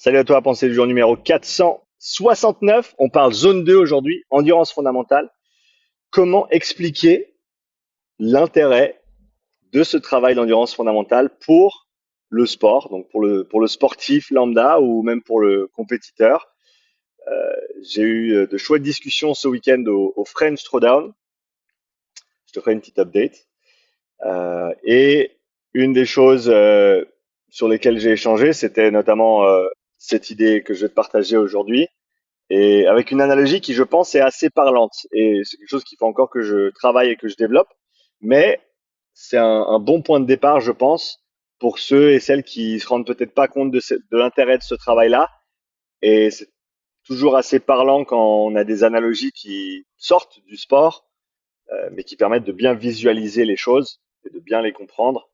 Salut à toi, pensée du jour numéro 469. On parle zone 2 aujourd'hui, endurance fondamentale. Comment expliquer l'intérêt de ce travail d'endurance fondamentale pour le sport, donc pour le sportif lambda ou même pour le compétiteur. J'ai eu de chouettes discussions ce week-end au French Throwdown. Je te ferai une petite update. Et une des choses sur lesquelles j'ai échangé, c'était notamment cette idée que je vais te partager aujourd'hui. Et avec une analogie qui, je pense, est assez parlante. Et c'est quelque chose qu'il faut encore que je travaille et que je développe. Mais c'est un bon point de départ, je pense, pour ceux et celles qui se rendent peut-être pas compte de l'intérêt de ce travail-là. Et c'est toujours assez parlant quand on a des analogies qui sortent du sport, mais qui permettent de bien visualiser les choses et de bien les comprendre.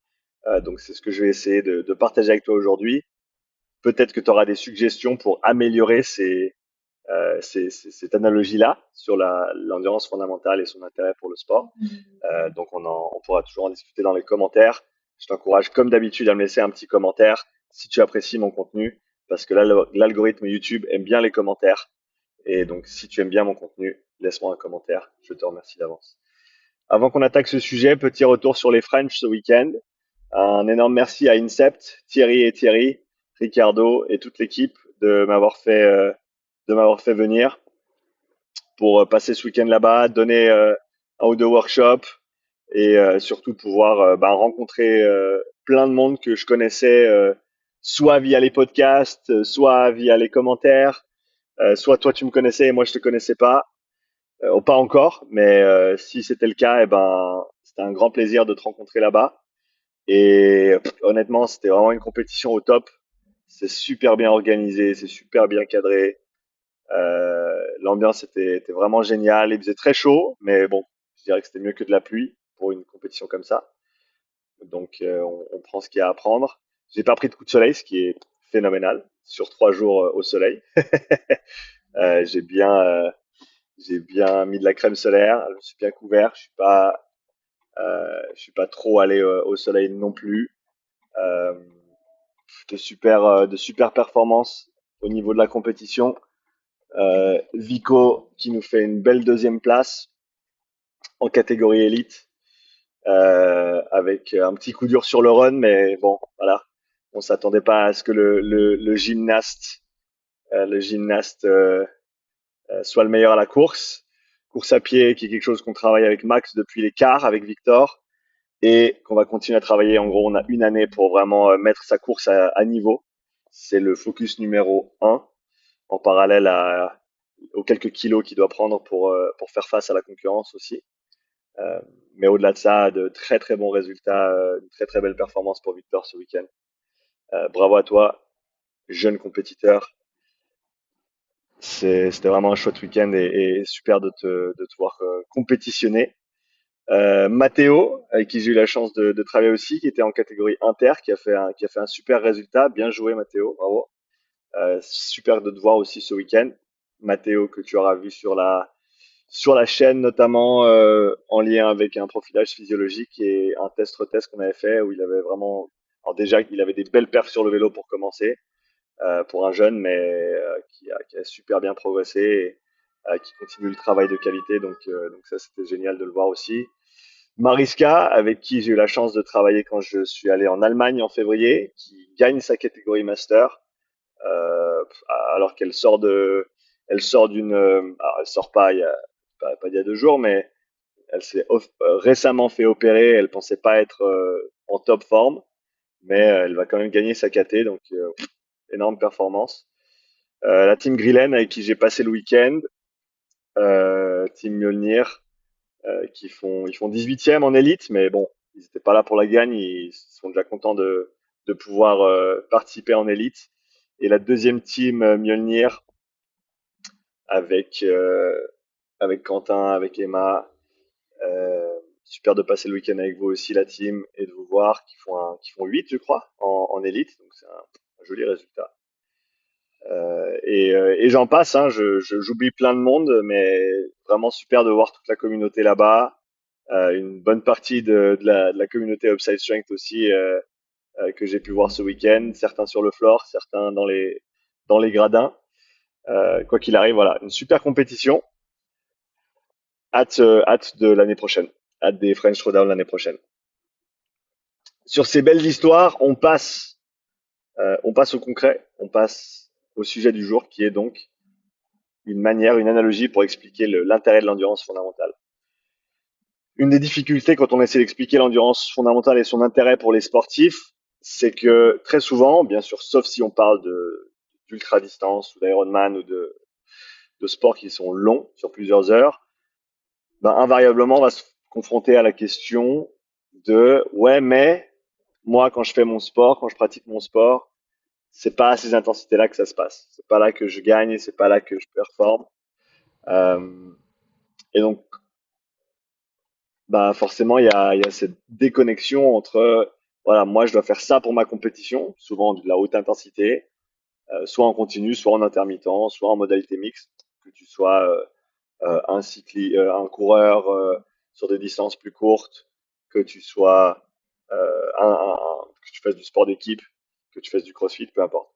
Donc c'est ce que je vais essayer de partager avec toi aujourd'hui. Peut-être que tu auras des suggestions pour améliorer cette analogie-là sur l'endurance fondamentale et son intérêt pour le sport. Donc on pourra toujours en discuter dans les commentaires. Je t'encourage comme d'habitude à me laisser un petit commentaire si tu apprécies mon contenu, parce que là l'algorithme YouTube aime bien les commentaires. Et donc si tu aimes bien mon contenu, laisse-moi un commentaire. Je te remercie d'avance. Avant qu'on attaque ce sujet, petit retour sur les French ce week-end. Un énorme merci à Incept, Thierry, Ricardo et toute l'équipe de m'avoir fait venir pour passer ce week-end là-bas, donner un ou deux workshops et surtout pouvoir rencontrer plein de monde que je connaissais soit via les podcasts, soit via les commentaires, soit toi tu me connaissais et moi je te connaissais pas, pas encore, mais si c'était le cas, c'était un grand plaisir de te rencontrer là-bas. Et honnêtement, c'était vraiment une compétition au top. C'est super bien organisé, c'est super bien cadré. L'ambiance était vraiment géniale. Il faisait très chaud, mais bon, je dirais que c'était mieux que de la pluie pour une compétition comme ça. Donc, on prend ce qu'il y a à prendre. J'ai pas pris de coup de soleil, ce qui est phénoménal sur 3 jours au soleil. J'ai bien mis de la crème solaire. Je me suis bien couvert. Je suis pas trop allé au soleil non plus. Euh, de super performances au niveau de la compétition. Vico qui nous fait une belle deuxième place en catégorie élite, avec un petit coup dur sur le run, mais bon, voilà. On s'attendait pas à ce que le gymnaste soit le meilleur à la course. Course à pied, qui est quelque chose qu'on travaille avec Max depuis les quarts, avec Victor, et qu'on va continuer à travailler. En gros, on a une année pour vraiment mettre sa course à niveau. C'est le focus numéro un, en parallèle aux quelques kilos qu'il doit prendre pour faire face à la concurrence aussi. Euh, mais au-delà de ça, de très très bons résultats, une très très belle performance pour Victor ce week-end. Bravo à toi, jeune compétiteur. C'était vraiment un chouette week-end et super de te voir compétitionner. Matteo, avec qui j'ai eu la chance de travailler aussi, qui était en catégorie inter, qui a fait un super résultat. Bien joué, Matteo, bravo. Super de te voir aussi ce week-end. Matteo, que tu auras vu sur la chaîne, notamment en lien avec un profilage physiologique et un test-retest qu'on avait fait où il avait vraiment. Alors, déjà, il avait des belles perfs sur le vélo pour commencer, pour un jeune, mais qui a super bien progressé et qui continue le travail de qualité. Donc ça, c'était génial de le voir aussi. Mariska, avec qui j'ai eu la chance de travailler quand je suis allé en Allemagne en février, qui gagne sa catégorie master, euh, alors elle sort d'une, alors elle sort pas pas il y a 2 jours, mais elle s'est récemment fait opérer. Elle pensait pas être en top forme, mais elle va quand même gagner sa caté, donc énorme performance. La team Grillen avec qui j'ai passé le week-end, team Mjolnir, ils font 18e en élite, mais bon, ils n'étaient pas là pour la gagne, ils sont déjà contents de pouvoir participer en élite. Et la deuxième team Mjolnir avec Quentin, avec Emma. Super de passer le week-end avec vous aussi, la team, et de vous voir, qui font 8, je crois, en élite, donc c'est un joli résultat. Et j'en passe, hein, j'oublie plein de monde, mais vraiment super de voir toute la communauté là-bas. Une bonne partie de la communauté Upside Strength aussi, que j'ai pu voir ce week-end, certains sur le floor, certains dans les gradins. Quoi qu'il arrive, voilà, une super compétition. Hâte de l'année prochaine. Hâte des French Throwdown l'année prochaine. Sur ces belles histoires, on passe au concret, on passe au sujet du jour qui est donc une analogie pour expliquer l'intérêt de l'endurance fondamentale. Une des difficultés quand on essaie d'expliquer l'endurance fondamentale et son intérêt pour les sportifs, c'est que très souvent, bien sûr, sauf si on parle d'ultra distance ou d'Ironman ou de sports qui sont longs sur plusieurs heures, ben, invariablement on va se confronter à la question de ouais mais moi quand je fais mon sport, quand je pratique mon sport, c'est pas à ces intensités-là que ça se passe. C'est pas là que je gagne, c'est pas là que je performe. Euh, et donc bah forcément il y a cette déconnexion entre voilà moi je dois faire ça pour ma compétition, souvent de la haute intensité, soit en continu, soit en intermittent, soit en modalité mixte, que tu sois un coureur sur des distances plus courtes, que tu sois que tu fasses du sport d'équipe, que tu fasses du crossfit, peu importe.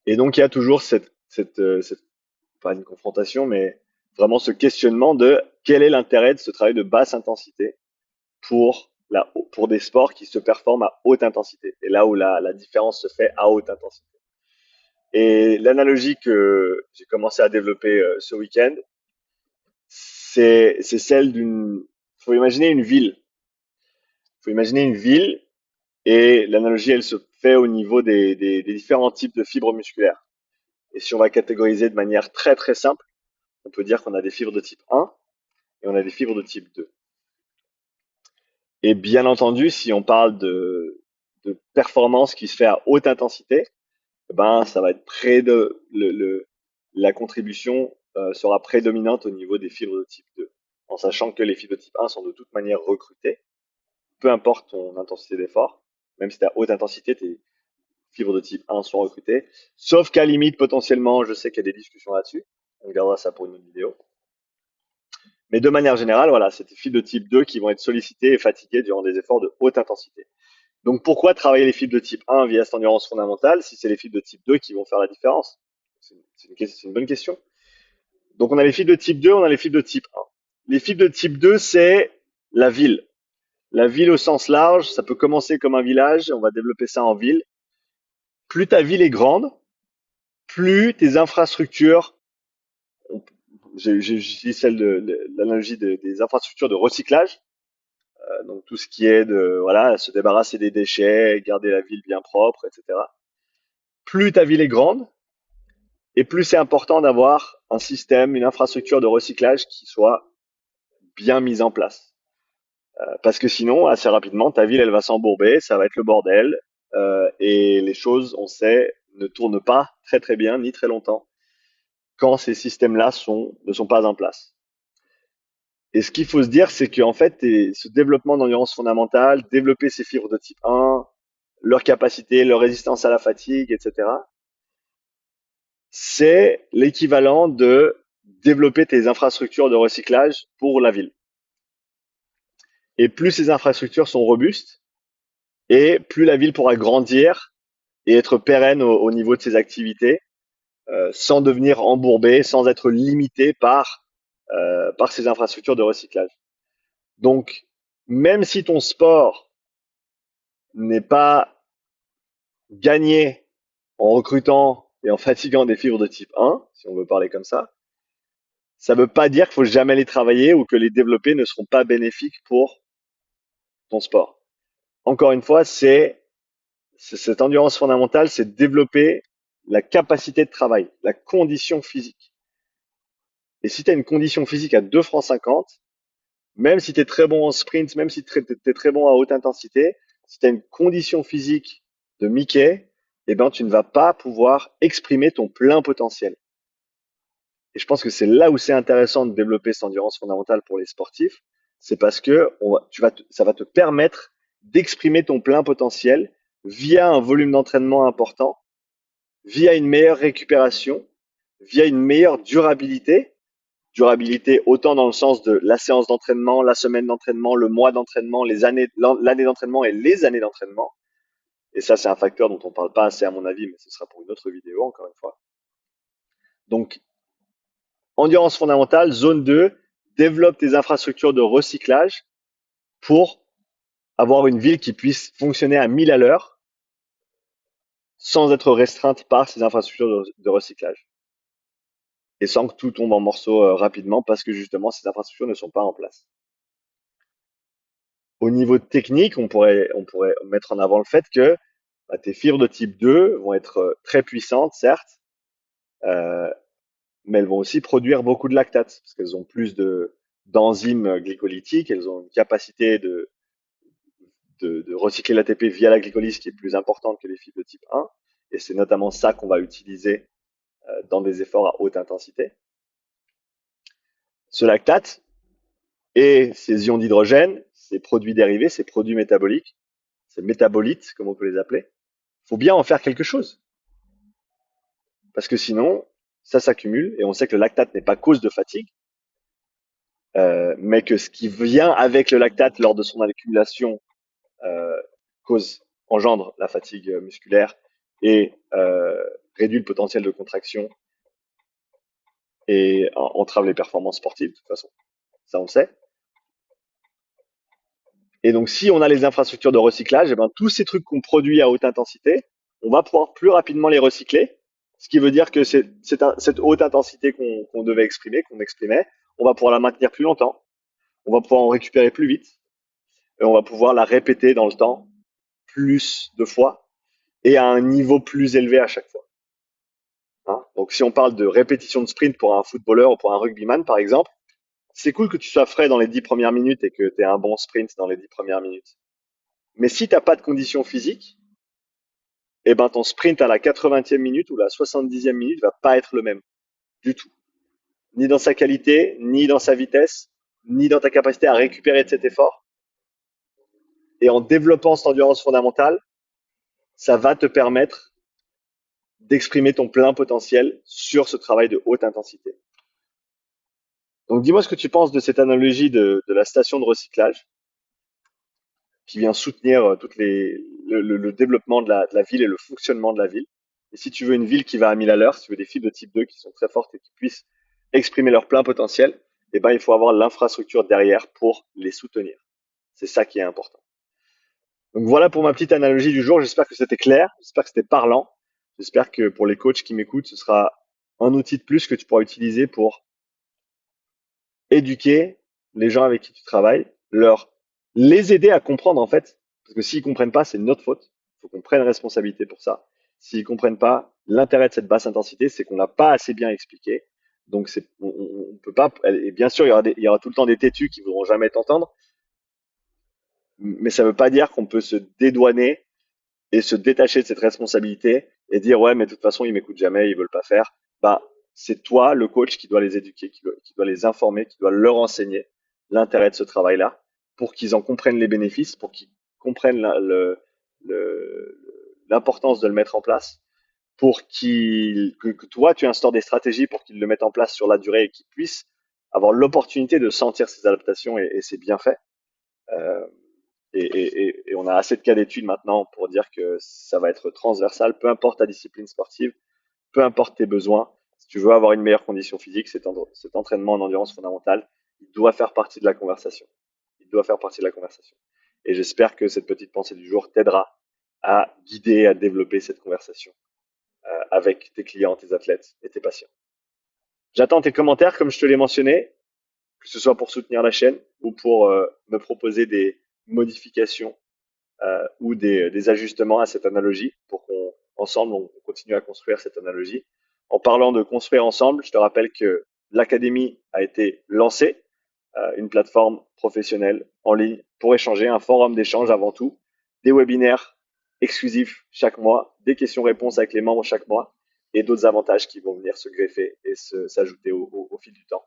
Et donc il y a toujours cette pas une confrontation, mais vraiment ce questionnement de quel est l'intérêt de ce travail de basse intensité pour des sports qui se performent à haute intensité. Et là où la différence se fait à haute intensité. Et l'analogie que j'ai commencé à développer ce week-end, c'est celle d'une. Faut imaginer une ville. Faut imaginer une ville et l'analogie, elle se fait au niveau des différents types de fibres musculaires. Et si on va catégoriser de manière très très simple, on peut dire qu'on a des fibres de type 1 et on a des fibres de type 2. Et bien entendu, si on parle de performance qui se fait à haute intensité, eh ben, ça va être la contribution sera prédominante au niveau des fibres de type 2. En sachant que les fibres de type 1 sont de toute manière recrutées, peu importe ton intensité d'effort, même si tu as haute intensité, tes fibres de type 1 sont recrutées, sauf qu'à limite, potentiellement, je sais qu'il y a des discussions là-dessus, on gardera ça pour une autre vidéo. Mais de manière générale, voilà, c'est les fibres de type 2 qui vont être sollicitées et fatiguées durant des efforts de haute intensité. Donc pourquoi travailler les fibres de type 1 via cette endurance fondamentale si c'est les fibres de type 2 qui vont faire la différence? C'est une bonne question. Donc on a les fibres de type 2, on a les fibres de type 1. Les fibres de type 2, c'est la ville. La ville au sens large, ça peut commencer comme un village, on va développer ça en ville. Plus ta ville est grande, plus tes infrastructures, j'utilise l'analogie des infrastructures de recyclage, donc tout ce qui est de voilà, se débarrasser des déchets, garder la ville bien propre, etc. Plus ta ville est grande, et plus c'est important d'avoir un système, une infrastructure de recyclage qui soit bien mise en place. Parce que sinon, assez rapidement, ta ville, elle va s'embourber, ça va être le bordel, et les choses, on sait, ne tournent pas très très bien, ni très longtemps, quand ces systèmes-là ne sont pas en place. Et ce qu'il faut se dire, c'est qu'en fait, ce développement d'endurance fondamentale, développer ces fibres de type 1, leur capacité, leur résistance à la fatigue, etc., c'est l'équivalent de développer tes infrastructures de recyclage pour la ville. Et plus ces infrastructures sont robustes, et plus la ville pourra grandir et être pérenne au niveau de ses activités, sans devenir embourbée, sans être limitée par ces infrastructures de recyclage. Donc, même si ton sport n'est pas gagné en recrutant et en fatiguant des fibres de type 1, si on veut parler comme ça ne veut pas dire qu'il faut jamais les travailler ou que les développer ne seront pas bénéfiques pour ton sport. Encore une fois, cette endurance fondamentale, c'est développer la capacité de travail, la condition physique. Et si tu as une condition physique à 2 francs 50, même si tu es très bon en sprint, même si tu es très bon à haute intensité, si tu as une condition physique de Mickey, eh ben, tu ne vas pas pouvoir exprimer ton plein potentiel. Et je pense que c'est là où c'est intéressant de développer cette endurance fondamentale pour les sportifs, c'est parce que ça va te permettre d'exprimer ton plein potentiel via un volume d'entraînement important, via une meilleure récupération, via une meilleure durabilité. Durabilité autant dans le sens de la séance d'entraînement, la semaine d'entraînement, le mois d'entraînement, l'année d'entraînement et les années d'entraînement. Et ça, c'est un facteur dont on parle pas assez à mon avis, mais ce sera pour une autre vidéo, encore une fois. Donc, endurance fondamentale, zone 2, développe tes infrastructures de recyclage pour avoir une ville qui puisse fonctionner à 1000 à l'heure sans être restreinte par ces infrastructures de recyclage et sans que tout tombe en morceaux rapidement parce que justement ces infrastructures ne sont pas en place. Au niveau technique, on pourrait mettre en avant le fait que bah, tes fibres de type 2 vont être très puissantes, certes, euh, mais elles vont aussi produire beaucoup de lactate parce qu'elles ont plus d'enzymes glycolytiques, elles ont une capacité de recycler l'ATP via la glycolyse qui est plus importante que les fibres de type 1. Et c'est notamment ça qu'on va utiliser dans des efforts à haute intensité. Ce lactate et ces ions d'hydrogène, ces produits dérivés, ces produits métaboliques, ces métabolites, comme on peut les appeler, il faut bien en faire quelque chose. Parce que sinon, ça s'accumule et on sait que le lactate n'est pas cause de fatigue, mais que ce qui vient avec le lactate lors de son accumulation euh, engendre la fatigue musculaire et réduit le potentiel de contraction et entrave les performances sportives de toute façon. Ça on le sait. Et donc si on a les infrastructures de recyclage, et ben, tous ces trucs qu'on produit à haute intensité, on va pouvoir plus rapidement les recycler. Ce qui veut dire que cette haute intensité qu'on devait exprimer, qu'on exprimait, on va pouvoir la maintenir plus longtemps, on va pouvoir en récupérer plus vite, et on va pouvoir la répéter dans le temps plus de fois et à un niveau plus élevé à chaque fois. Hein. Donc si on parle de répétition de sprint pour un footballeur ou pour un rugbyman par exemple, c'est cool que tu sois frais dans les 10 premières minutes et que tu aies un bon sprint dans les 10 premières minutes. Mais si tu n'as pas de conditions physiques, eh ben ton sprint à la 80e minute ou la 70e minute va pas être le même du tout. Ni dans sa qualité, ni dans sa vitesse, ni dans ta capacité à récupérer de cet effort. Et en développant cette endurance fondamentale, ça va te permettre d'exprimer ton plein potentiel sur ce travail de haute intensité. Donc dis-moi ce que tu penses de cette analogie de la station de recyclage qui vient soutenir le développement de la ville et le fonctionnement de la ville. Et si tu veux une ville qui va à 1000 à l'heure, si tu veux des fibres de type 2 qui sont très fortes et qui puissent exprimer leur plein potentiel, eh ben, il faut avoir l'infrastructure derrière pour les soutenir. C'est ça qui est important. Donc voilà pour ma petite analogie du jour. J'espère que c'était clair, j'espère que c'était parlant. J'espère que pour les coachs qui m'écoutent, ce sera un outil de plus que tu pourras utiliser pour éduquer les gens avec qui tu travailles, les aider à comprendre en fait, parce que s'ils comprennent pas, c'est notre faute. Il faut qu'on prenne responsabilité pour ça. S'ils comprennent pas, l'intérêt de cette basse intensité, c'est qu'on l'a pas assez bien expliqué. Donc on peut pas. Et bien sûr, il y aura tout le temps des têtus qui voudront jamais t'entendre, mais ça veut pas dire qu'on peut se dédouaner et se détacher de cette responsabilité et dire ouais, mais de toute façon, ils m'écoutent jamais, ils veulent pas faire. Bah, c'est toi, le coach, qui doit les éduquer, qui doit les informer, qui doit leur enseigner l'intérêt de ce travail-là pour qu'ils en comprennent les bénéfices, pour qu'ils comprennent l'importance de le mettre en place, pour que toi, tu instaures des stratégies pour qu'ils le mettent en place sur la durée et qu'ils puissent avoir l'opportunité de sentir ces adaptations et ces bienfaits. Euh, et on a assez de cas d'études maintenant pour dire que ça va être transversal, peu importe ta discipline sportive, peu importe tes besoins. Si tu veux avoir une meilleure condition physique, cet entraînement en endurance fondamentale, il doit faire partie de la conversation. Il doit faire partie de la conversation. Et j'espère que cette petite pensée du jour t'aidera à guider, à développer cette conversation avec tes clients, tes athlètes et tes patients. J'attends tes commentaires, comme je te l'ai mentionné, que ce soit pour soutenir la chaîne ou pour me proposer des modifications ou des ajustements à cette analogie pour qu'on ensemble on continue à construire cette analogie. En parlant de construire ensemble, je te rappelle que l'académie a été lancée, une plateforme professionnelle en ligne pour échanger, un forum d'échange avant tout, des webinaires exclusifs chaque mois, des questions-réponses avec les membres chaque mois et d'autres avantages qui vont venir se greffer et s'ajouter au fil du temps.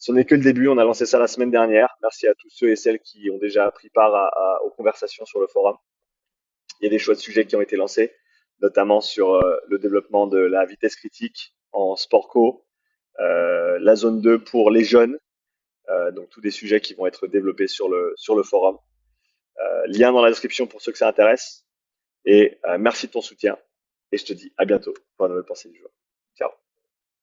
Ce n'est que le début, on a lancé ça la semaine dernière. Merci à tous ceux et celles qui ont déjà pris part aux conversations sur le forum. Il y a des choix de sujets qui ont été lancés, notamment sur le développement de la vitesse critique en sport co, la zone 2 pour les jeunes, donc tous des sujets qui vont être développés sur le forum. Lien dans la description pour ceux que ça intéresse. Et merci de ton soutien. Et je te dis à bientôt pour la nouvelle pensée du jour.